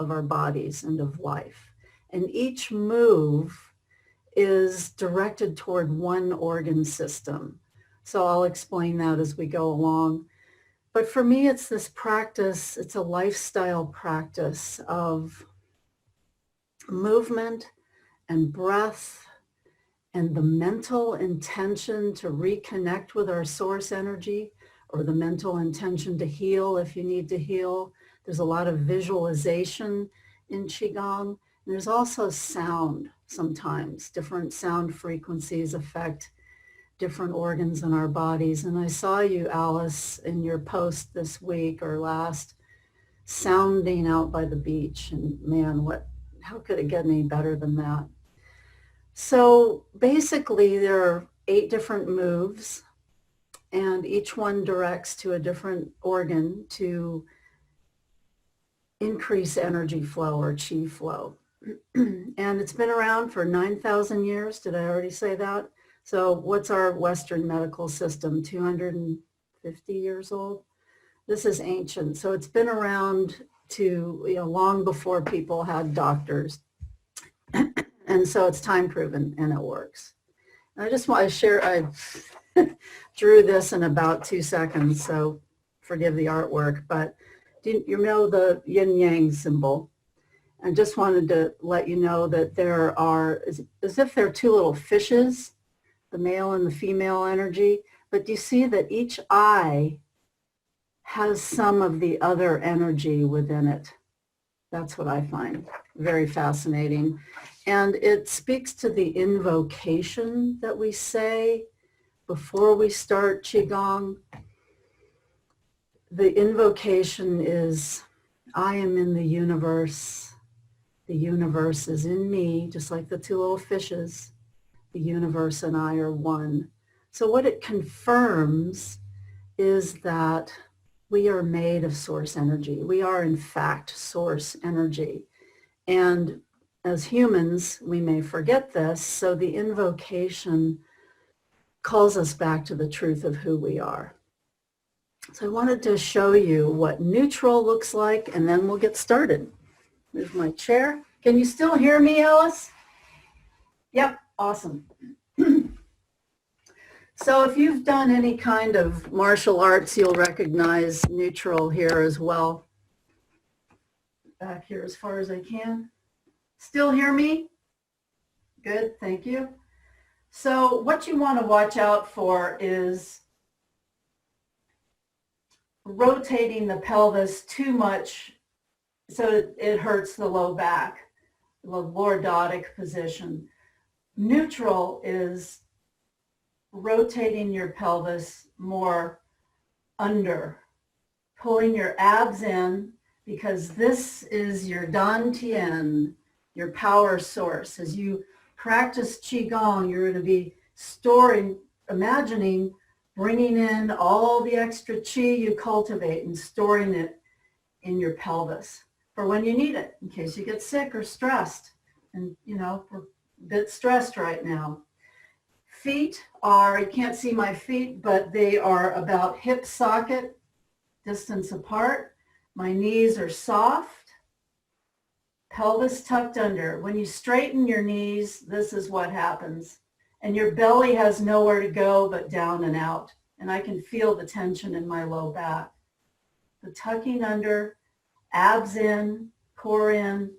of our bodies and of life. And each move is directed toward one organ system. So I'll explain that as we go along. But for me, it's this practice, it's a lifestyle practice of movement and breath and the mental intention to reconnect with our source energy, or the mental intention to heal if you need to heal. There's a lot of visualization in Qigong. And there's also sound sometimes. Different sound frequencies affect different organs in our bodies. And I saw you, Alice, in your post this week or last, sounding out by the beach. And man, how could it get any better than that? So basically there are 8 different moves, and each one directs to a different organ to increase energy flow or qi flow. And it's been around for 9,000 years. Did I already say that? So what's our Western medical system? 250 years old? This is ancient. So it's been around to, long before people had doctors. And so it's time proven and it works. And I just want to share, I drew this in about 2 seconds, so forgive the artwork, but do you know the yin yang symbol? I just wanted to let you know that there are, as if there are 2 little fishes, the male and the female energy, but do you see that each eye has some of the other energy within it? That's what I find very fascinating. And it speaks to the invocation that we say before we start Qigong. The invocation is, I am in the universe is in me, just like the 2 little fishes. The universe and I are one. So what it confirms is that we are made of source energy. We are in fact source energy. And as humans, we may forget this, so the invocation calls us back to the truth of who we are. So I wanted to show you what neutral looks like, and then we'll get started. There's my chair. Can you still hear me, Alice? Yep, awesome. So if you've done any kind of martial arts, you'll recognize neutral here as well. Back here as far as I can. Still hear me? Good, thank you. So what you want to watch out for is rotating the pelvis too much so it hurts the low back, the lordotic position. Neutral is rotating your pelvis more under, pulling your abs in, because this is your dantian, your power source. As you practice Qigong, you're going to be storing, imagining, bringing in all the extra qi you cultivate and storing it in your pelvis for when you need it, in case you get sick or stressed. And, we're a bit stressed right now. Feet are, you can't see my feet, but they are about hip socket distance apart. My knees are soft, pelvis tucked under. When you straighten your knees, this is what happens. And your belly has nowhere to go but down and out. And I can feel the tension in my low back. The tucking under, abs in, core in.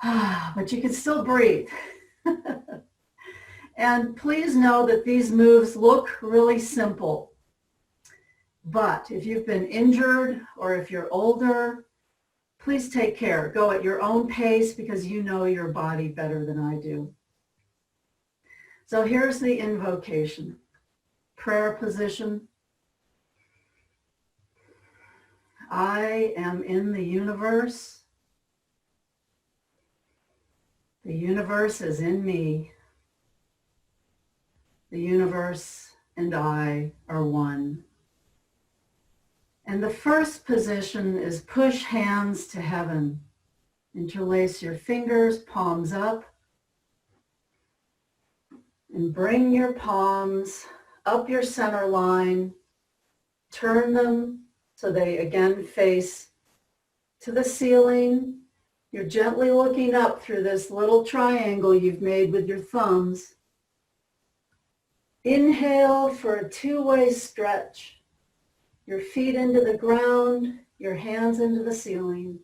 But you can still breathe. And please know that these moves look really simple. But if you've been injured or if you're older, please take care. Go at your own pace, because you know your body better than I do. So here's the invocation. Prayer position. I am in the universe. The universe is in me. The universe and I are one. And the first position is push hands to heaven. Interlace your fingers, palms up. And bring your palms up your center line. Turn them so they again face to the ceiling. You're gently looking up through this little triangle you've made with your thumbs. Inhale for a two-way stretch. Your feet into the ground, your hands into the ceiling.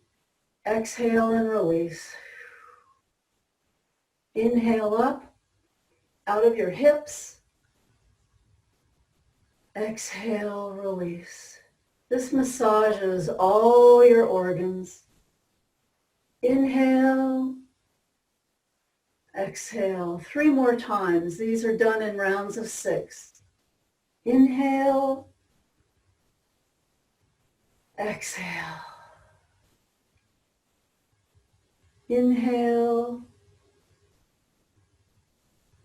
Exhale and release. Inhale up, out of your hips. Exhale, release. This massages all your organs. Inhale, exhale. 3 more times. These are done in rounds of 6. Inhale, exhale. Inhale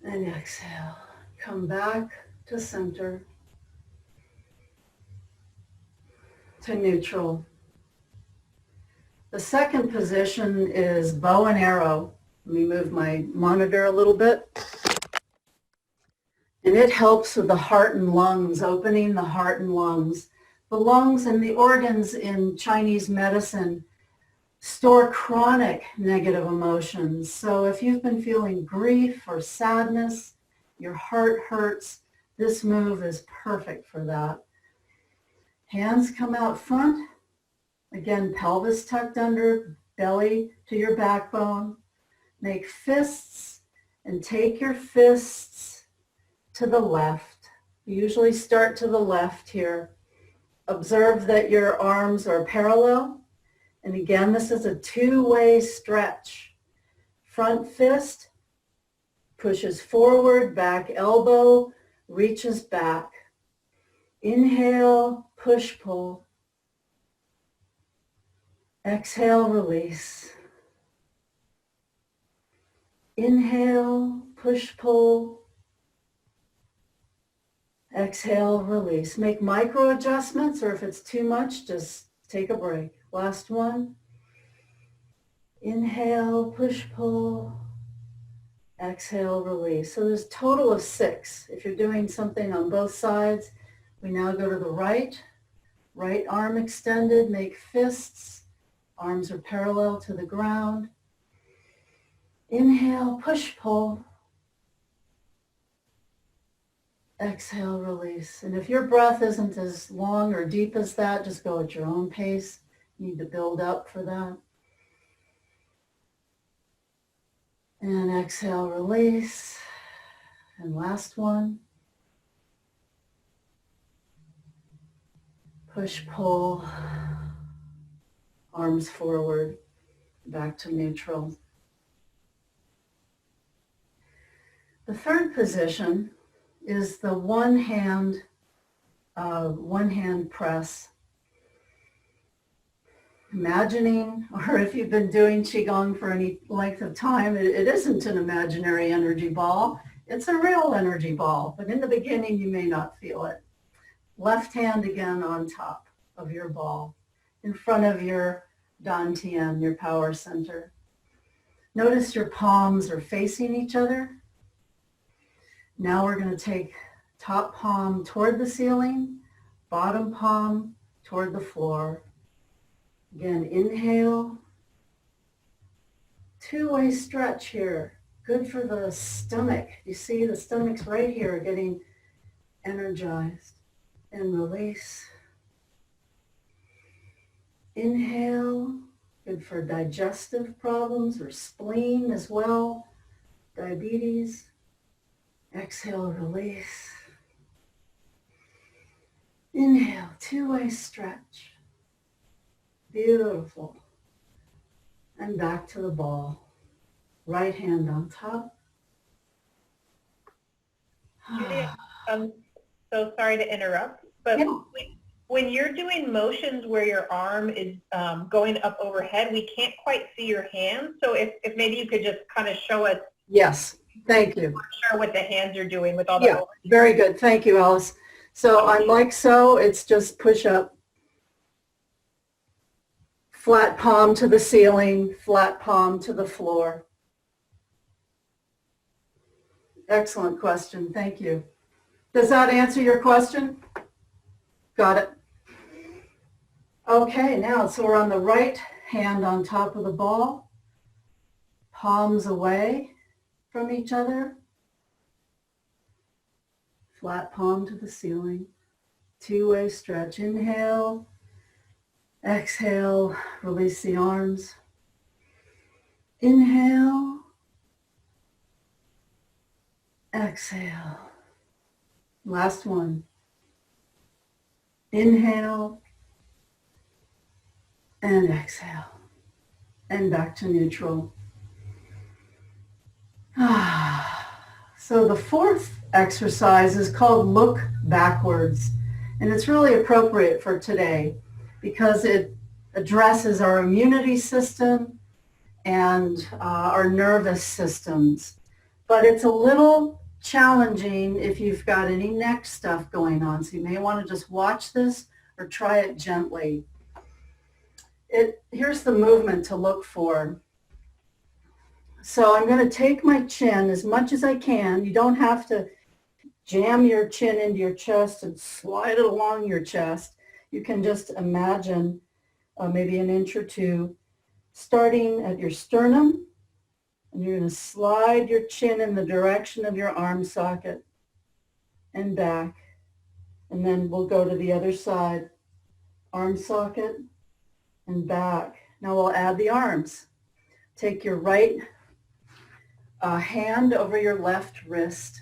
and exhale. Come back to center, to neutral. The second position is bow and arrow. Let me move my monitor a little bit. And it helps with the heart and lungs, opening the heart and lungs. The lungs and the organs in Chinese medicine store chronic negative emotions. So if you've been feeling grief or sadness, your heart hurts, this move is perfect for that. Hands come out front. Again, pelvis tucked under, belly to your backbone. Make fists and take your fists to the left. You usually start to the left here. Observe that your arms are parallel. And again, this is a two-way stretch. Front fist pushes forward, back elbow reaches back. Inhale, push, pull. Exhale, release. Inhale, push, pull. Exhale, release. Make micro adjustments, or if it's too much, just take a break. Last one. Inhale, push, pull. Exhale, release. So there's a total of 6. If you're doing something on both sides, we now go to the right. Right arm extended, make fists. Arms are parallel to the ground. Inhale, push, pull. Exhale, release. And if your breath isn't as long or deep as that, just go at your own pace. You need to build up for that. And exhale, release. And last one. Push, pull. Arms forward, back to neutral. The third position is the one hand press. Imagining, or if you've been doing Qigong for any length of time, it isn't an imaginary energy ball. It's a real energy ball, but in the beginning you may not feel it. Left hand again on top of your ball, in front of your Dantian, your power center. Notice your palms are facing each other. Now we're going to take top palm toward the ceiling, bottom palm toward the floor. Again, inhale. Two-way stretch here. Good for the stomach. You see the stomach's right here getting energized. And release. Inhale. Good for digestive problems or spleen as well. Diabetes. Exhale, release. Inhale, two-way stretch. Beautiful. And back to the ball. Right hand on top. Judy, I'm so sorry to interrupt, but Yeah. when you're doing motions where your arm is going up overhead, we can't quite see your hands. So if maybe you could just kind of show us. Yes, thank you. Sure what the hands are doing with all the. Yeah, very good. Thank you, Alice. So I'm like so, it's just push up. Flat palm to the ceiling, flat palm to the floor. Excellent question. Thank you. Does that answer your question? Got it. Okay, now, so we're on the right hand on top of the ball, palms away from each other, flat palm to the ceiling, two-way stretch. Inhale, exhale, release the arms. Inhale, exhale. Last one. Inhale and exhale. And back to neutral. So the fourth exercise is called look backwards. And it's really appropriate for today because it addresses our immunity system and our nervous systems. But it's a little challenging if you've got any neck stuff going on. So you may want to just watch this or try it gently. Here's the movement to look for. So I'm going to take my chin as much as I can. You don't have to jam your chin into your chest and slide it along your chest. You can just imagine maybe an inch or two, starting at your sternum, and you're going to slide your chin in the direction of your arm socket and back. And then we'll go to the other side, arm socket and back. Now we'll add the arms. Take your right hand over your left wrist.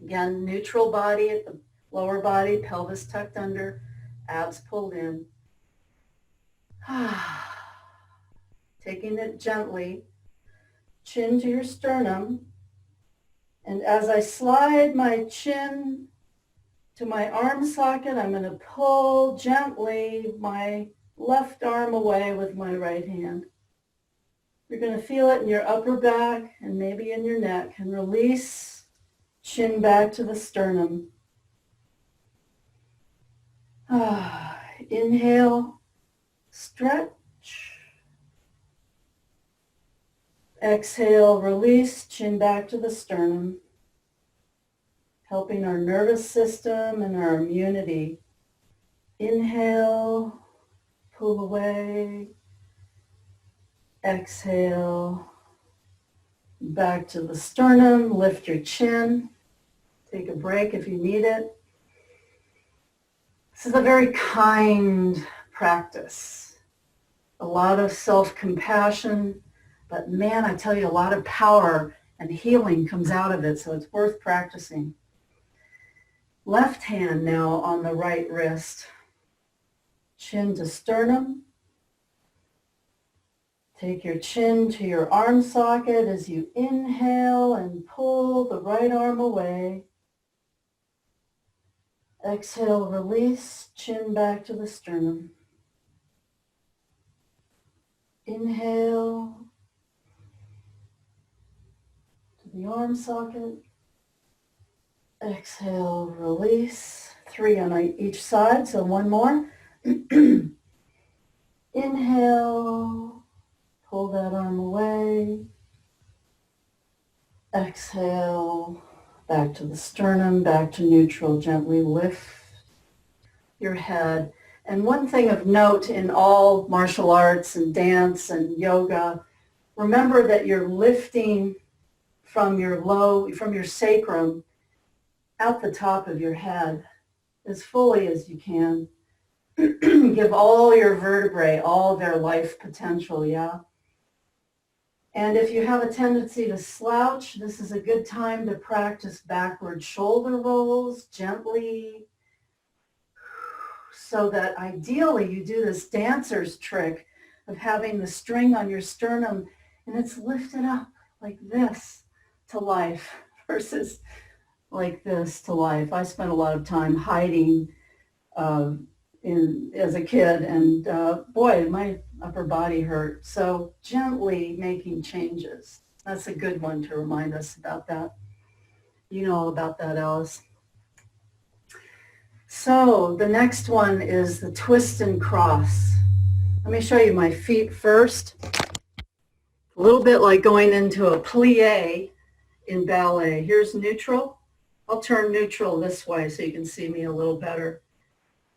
Again, neutral body at the lower body, pelvis tucked under, abs pulled in. Taking it gently, chin to your sternum. And as I slide my chin to my arm socket, I'm going to pull gently my left arm away with my right hand. You're going to feel it in your upper back and maybe in your neck, and release, chin back to the sternum. Inhale, stretch. Exhale, release, chin back to the sternum, helping our nervous system and our immunity. Inhale, pull away. Exhale, back to the sternum, lift your chin. Take a break if you need it. This is a very kind practice. A lot of self-compassion, but man, I tell you, a lot of power and healing comes out of it, so it's worth practicing. Left hand now on the right wrist. Chin to sternum. Take your chin to your arm socket as you inhale and pull the right arm away. Exhale, release, chin back to the sternum. Inhale to the arm socket. Exhale, release. 3 on each side, so one more. Inhale, pull that arm away. Exhale, back to the sternum, back to neutral. Gently lift your head. And one thing of note in all martial arts and dance and yoga, remember that you're lifting from your sacrum out the top of your head as fully as you can. Give all your vertebrae all their life potential, yeah? And if you have a tendency to slouch, this is a good time to practice backward shoulder rolls gently, so that ideally you do this dancer's trick of having the string on your sternum and it's lifted up like this to life versus like this to life. I spent a lot of time hiding as a kid, and boy, my upper body hurt. So gently making changes. That's a good one to remind us about that. You know all about that, Alice. So the next one is the twist and cross. Let me show you my feet first. A little bit like going into a plie in ballet. Here's neutral. I'll turn neutral this way so you can see me a little better.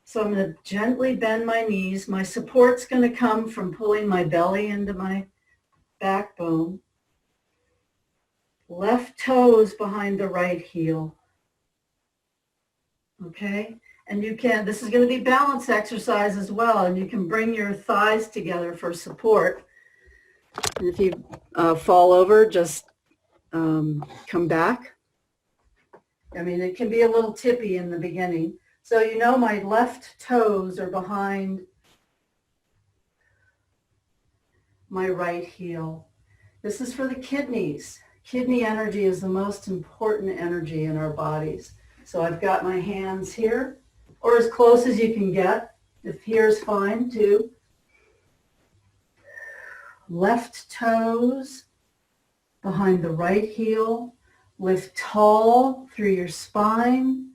So I'm going to gently bend my knees. My support's going to come from pulling my belly into my backbone. Left toes behind the right heel. Okay? And you can, this is going to be balance exercise as well, and you can bring your thighs together for support. And if you fall over, just come back. I mean, it can be a little tippy in the beginning. So you know my left toes are behind my right heel. This is for the kidneys. Kidney energy is the most important energy in our bodies. So I've got my hands here, or as close as you can get. If here's fine too. Left toes behind the right heel. Lift tall through your spine.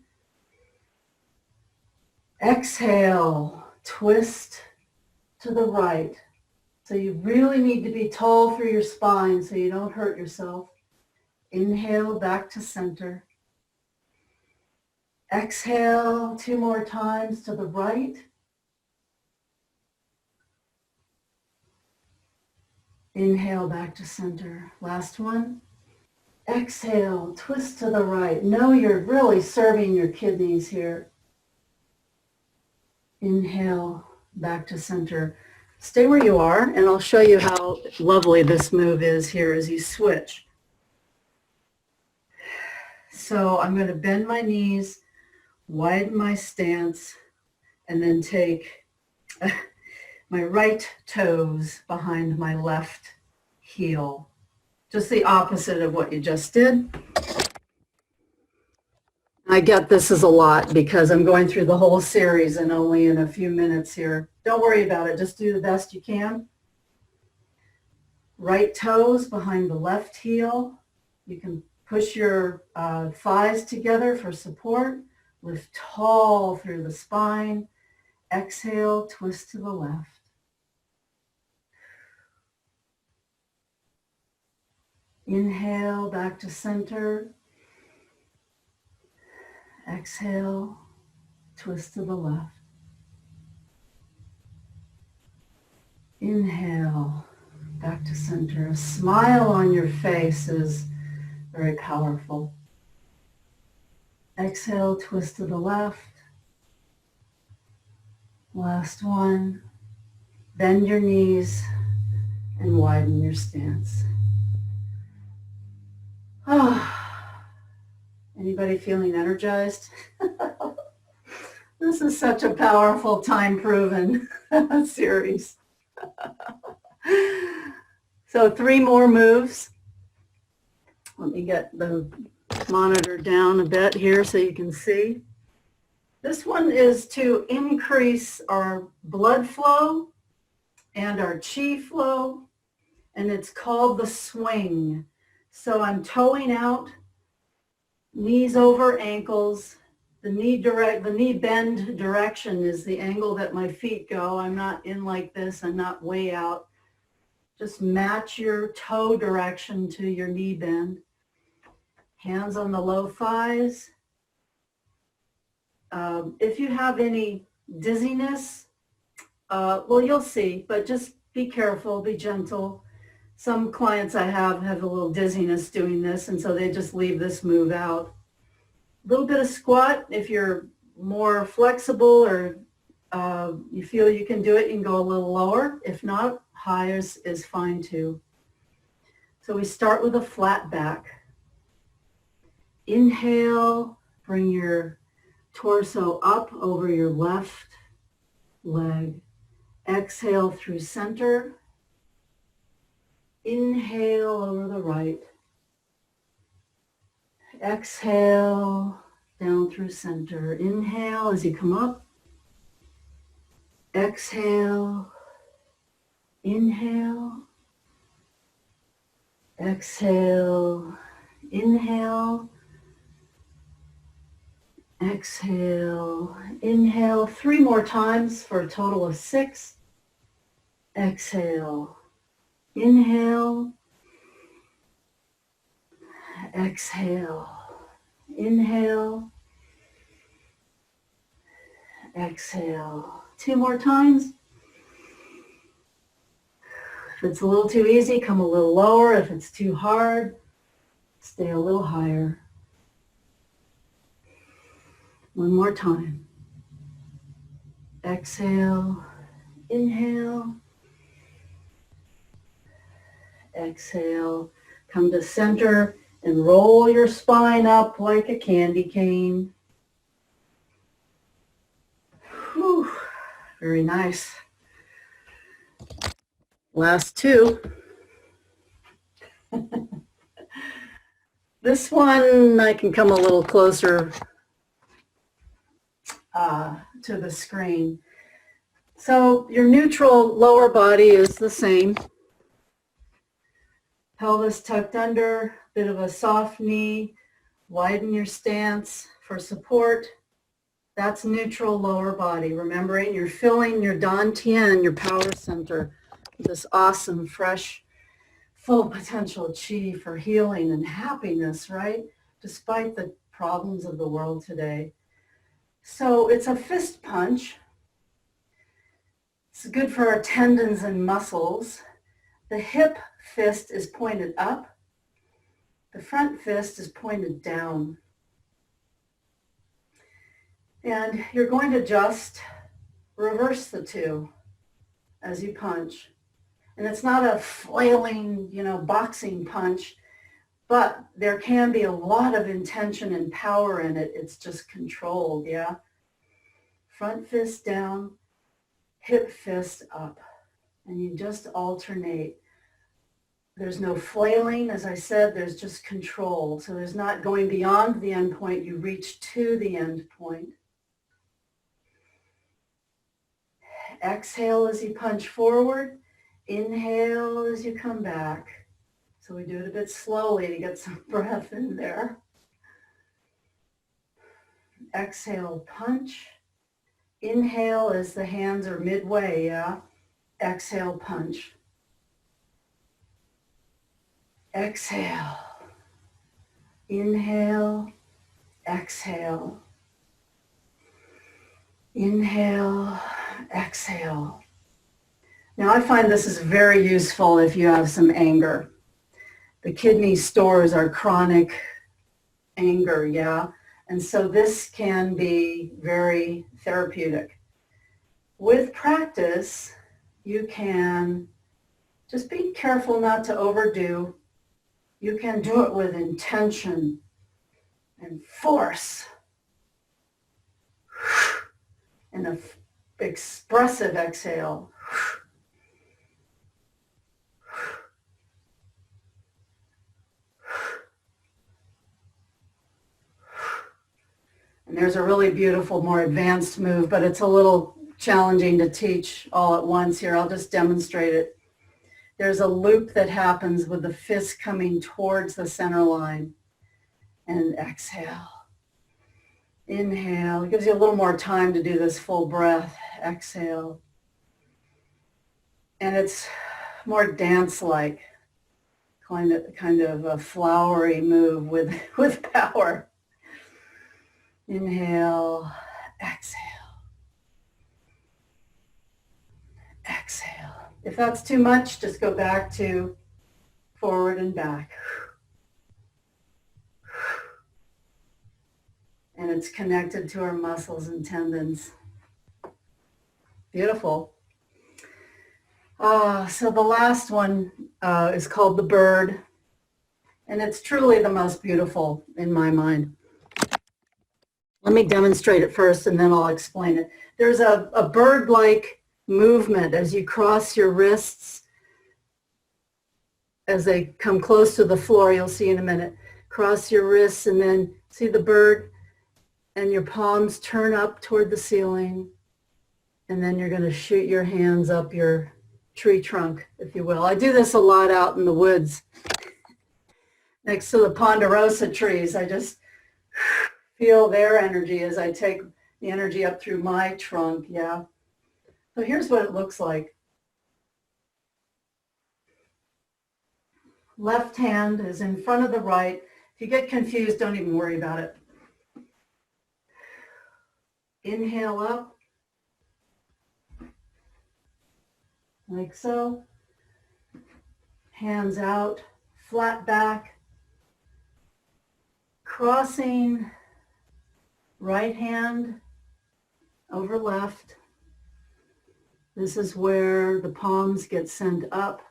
Exhale, twist to the right. So you really need to be tall through your spine so you don't hurt yourself. Inhale back to center. Exhale 2 more times to the right. Inhale back to center. Last one. Exhale, twist to the right. Know you're really serving your kidneys here. Inhale back to center. Stay where you are, and I'll show you how lovely this move is here as you switch. So I'm going to bend my knees, widen my stance, and then take my right toes behind my left heel. Just the opposite of what you just did. I get this is a lot because I'm going through the whole series and only in a few minutes here. Don't worry about it. Just do the best you can. Right toes behind the left heel. You can push your thighs together for support. Lift tall through the spine. Exhale, twist to the left. Inhale, back to center. Exhale, twist to the left. Inhale, back to center. A smile on your face is very powerful. Exhale, twist to the left. Last one. Bend your knees and widen your stance. Anybody feeling energized? This is such a powerful, time-proven series. So 3 more moves. Let me get the monitor down a bit here so you can see. This one is to increase our blood flow and our chi flow, and it's called the swing. So I'm toeing out, knees over ankles. The knee bend direction is the angle that my feet go. I'm not in like this. I'm not way out. Just match your toe direction to your knee bend. Hands on the low thighs. If you have any dizziness, well, you'll see, but just be careful, be gentle. Some clients I have a little dizziness doing this, and so they just leave this move out. A little bit of squat. If you're more flexible or you feel you can do it, you can go a little lower. If not, high is fine too. So we start with a flat back. Inhale, bring your torso up over your left leg. Exhale through center. Inhale over the right. Exhale down through center. Inhale as you come up. Exhale. Inhale. Exhale. Inhale. Exhale. Inhale 3 more times for a total of 6. Exhale. Inhale. Exhale. Inhale. Exhale. 2 more times. If it's a little too easy, come a little lower. If it's too hard, stay a little higher. 1 more time. Exhale. Inhale. Exhale. Come to center and roll your spine up like a candy cane. Whew. Very nice. Last 2. This one, I can come a little closer to the screen. So your neutral lower body is the same. Pelvis tucked under, bit of a soft knee, widen your stance for support. That's neutral lower body. Remembering you're filling your dantian, your power center, with this awesome, fresh, full potential chi for healing and happiness, right? Despite the problems of the world today. So it's a fist punch. It's good for our tendons and muscles. The hip fist is pointed up. The front fist is pointed down. And you're going to just reverse the two as you punch. And it's not a flailing, boxing punch, but there can be a lot of intention and power in it. It's just controlled, yeah? Front fist down, hip fist up. And you just alternate. There's no flailing, as I said, there's just control. So there's not going beyond the end point, you reach to the end point. Exhale as you punch forward. Inhale as you come back. So we do it a bit slowly to get some breath in there. Exhale, punch. Inhale as the hands are midway, yeah? Exhale, punch. Exhale. Inhale. Exhale. Inhale. Exhale. Now I find this is very useful if you have some anger. The kidney stores our chronic anger, yeah? And so this can be very therapeutic. With practice, you can just be careful not to overdo. You can do it with intention and force and an expressive exhale. And there's a really beautiful, more advanced move, but it's a little challenging to teach all at once here. I'll just demonstrate it. There's a loop that happens with the fist coming towards the center line. And exhale. Inhale. It gives you a little more time to do this full breath. Exhale. And it's more dance-like, kind of a flowery move with power. Inhale, exhale, exhale. If that's too much, just go back to forward and back. And it's connected to our muscles and tendons. Beautiful. So the last one is called the bird. And it's truly the most beautiful in my mind. Let me demonstrate it first and then I'll explain it. There's a bird-like movement as you cross your wrists. As they come close to the floor, you'll see in a minute. Cross your wrists and then see the bird and your palms turn up toward the ceiling. And then you're going to shoot your hands up your tree trunk, if you will. I do this a lot out in the woods next to the ponderosa trees. I just feel their energy as I take the energy up through my trunk, yeah. So here's what it looks like. Left hand is in front of the right. If you get confused, don't even worry about it. Inhale up, like so. Hands out, flat back, crossing right hand over left. This is where the palms get sent up.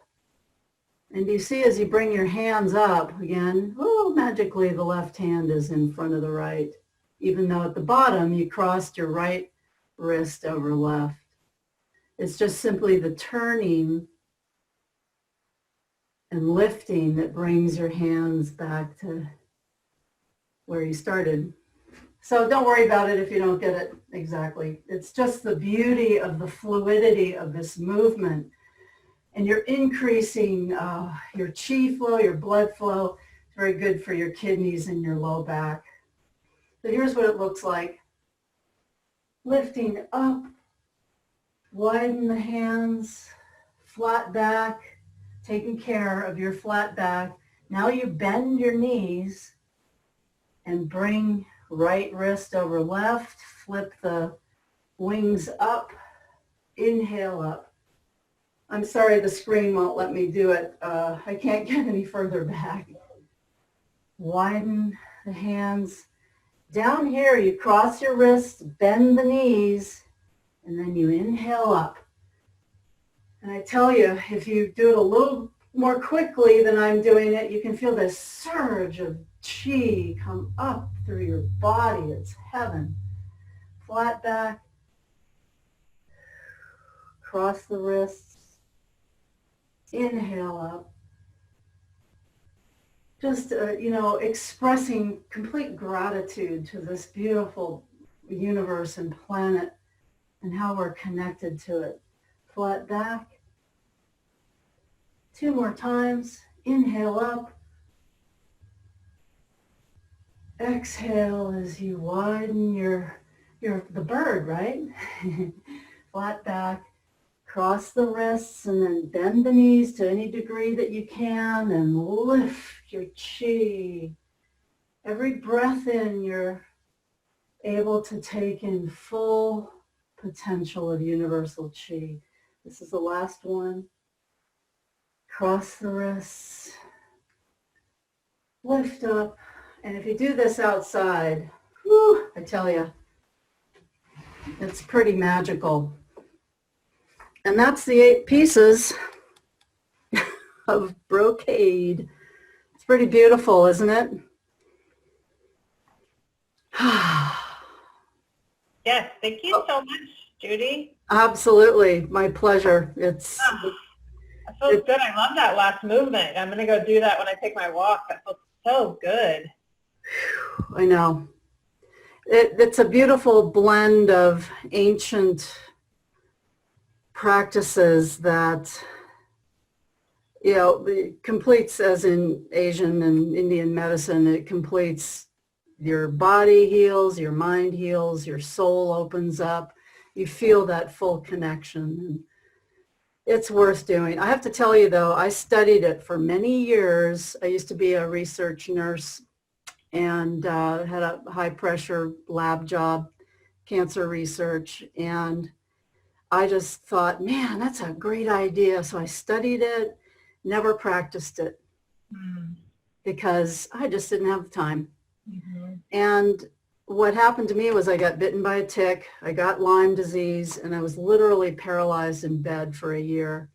And you see as you bring your hands up again, oh, magically the left hand is in front of the right, even though at the bottom you crossed your right wrist over left. It's just simply the turning and lifting that brings your hands back to where you started. So don't worry about it if you don't get it exactly. It's just the beauty of the fluidity of this movement. And you're increasing your chi flow, your blood flow. It's very good for your kidneys and your low back. So here's what it looks like. Lifting up, widen the hands, flat back, taking care of your flat back. Now you bend your knees and bring right wrist over left, flip the wings up, inhale up. I'm sorry the screen won't let me do it. I can't get any further back. Widen the hands. Down here, you cross your wrists, bend the knees, and then you inhale up. And I tell you, if you do it a little more quickly than I'm doing it, you can feel this surge of chi come up through your body. It's heaven. Flat back. Cross the wrists. Inhale up. Just, expressing complete gratitude to this beautiful universe and planet and how we're connected to it. Flat back. 2 more times. Inhale up. Exhale as you widen the bird, right? Flat back. Cross the wrists and then bend the knees to any degree that you can and lift your chi. Every breath in, you're able to take in full potential of universal chi. This is the last one. Cross the wrists. Lift up. And if you do this outside, whew, I tell you, it's pretty magical. And that's the 8 pieces of brocade. It's pretty beautiful, isn't it? Yes, thank you so much, Judy. Absolutely, my pleasure. That feels good. I love that last movement. I'm going to go do that when I take my walk. That feels so good. I know. It's a beautiful blend of ancient practices that, it completes, as in Asian and Indian medicine, it completes your body heals, your mind heals, your soul opens up. You feel that full connection. And it's worth doing. I have to tell you, though, I studied it for many years. I used to be a research nurse and had a high-pressure lab job, cancer research, and I just thought, man, that's a great idea. So I studied it, never practiced it because I just didn't have the time. Mm-hmm. And what happened to me was I got bitten by a tick, I got Lyme disease, and I was literally paralyzed in bed for a year.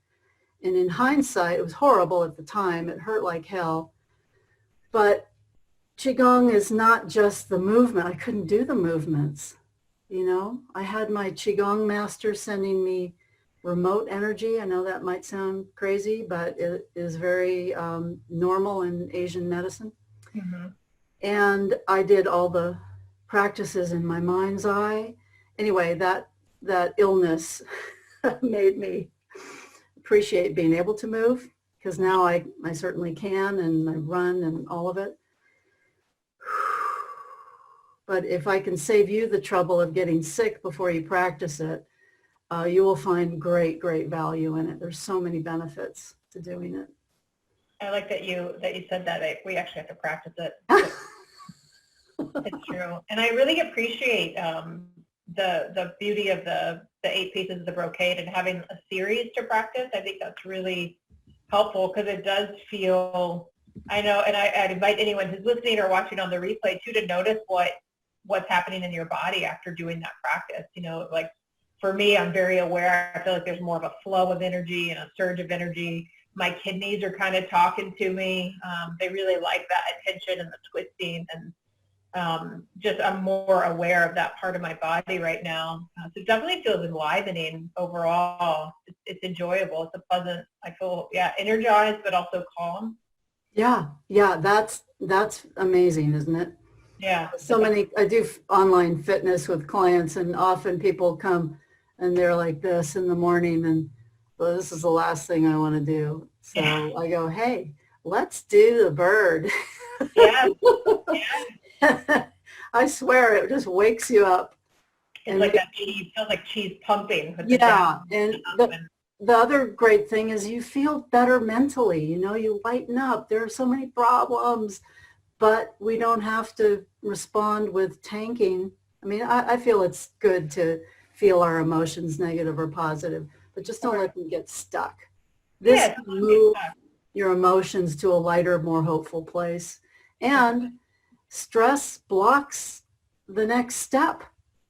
And in hindsight, it was horrible at the time. It hurt like hell. But Qigong is not just the movement. I couldn't do the movements. I had my Qigong master sending me remote energy. I know that might sound crazy, but it is very normal in Asian medicine. Mm-hmm. And I did all the practices in my mind's eye. Anyway, that illness made me appreciate being able to move, because now I certainly can, and I run and all of it. But if I can save you the trouble of getting sick before you practice it, you will find great, great value in it. There's so many benefits to doing it. I like that you said that. We actually have to practice it. It's true. And I really appreciate the beauty of the the 8 Pieces of the Brocade and having a series to practice, I think that's really helpful because it does feel, I know, and I'd invite anyone who's listening or watching on the replay too to notice what's happening in your body after doing that practice. You know, like for me, I'm very aware. I feel like there's more of a flow of energy and a surge of energy. My kidneys are kind of talking to me. They really like that attention and the twisting, and just I'm more aware of that part of my body right now. So it definitely feels enlivening overall. It's enjoyable. It's a pleasant, I feel, energized, but also calm. Yeah, that's amazing, isn't it? Yeah. So many, I do online fitness with clients, and often people come and they're like this in the morning, and well, this is the last thing I want to do. So I go, hey, let's do the bird. Yeah. I swear it just wakes you up. It's like that cheese, feels like cheese pumping. Yeah, and the other great thing is you feel better mentally. You know, you lighten up. There are so many problems, but we don't have to respond with tanking. I mean, I feel it's good to feel our emotions, negative or positive, but just don't let them get stuck. This move your emotions to a lighter, more hopeful place. And stress blocks the next step.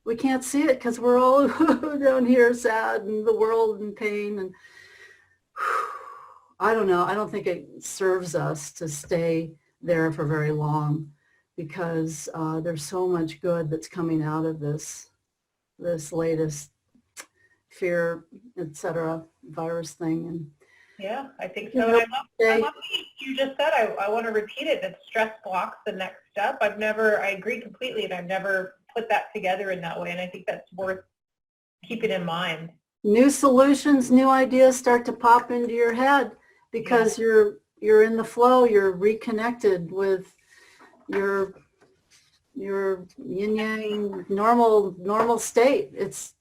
We can't see it because we're all down here sad and the world in pain. And I don't know. I don't think it serves us to stay there for very long because there's so much good that's coming out of this latest fear, etc. virus thing. And yeah, I think so. And I love what you just said. I want to repeat it, that stress blocks the next step. I agree completely, and I've never put that together in that way, and I think that's worth keeping in mind. New solutions, new ideas start to pop into your head because you're in the flow, you're reconnected with your yin yang normal state. It's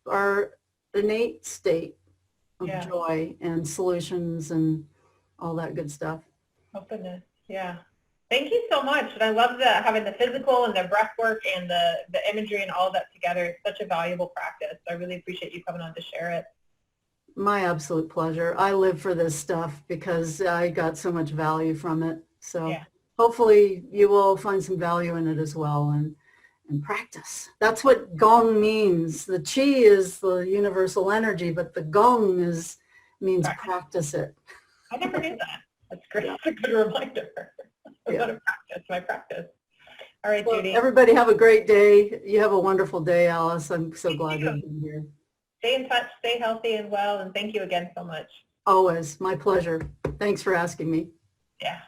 our innate state of joy and solutions and all that good stuff. Openness, yeah. Thank you so much. And I love having the physical and the breath work and the imagery and all of that together. It's such a valuable practice. I really appreciate you coming on to share it. My absolute pleasure. I live for this stuff because I got so much value from it. So hopefully you will find some value in it as well and practice. That's what Gung means. The chi is the universal energy, but the Gung means practice it. I never knew that. That's great. That's a good reminder. I'm going to practice my practice. All right, Judy. Everybody have a great day. You have a wonderful day, Alice. I'm so glad you've been here. Stay in touch, stay healthy and well, and thank you again so much. Always. My pleasure. Thanks for asking me. Yeah.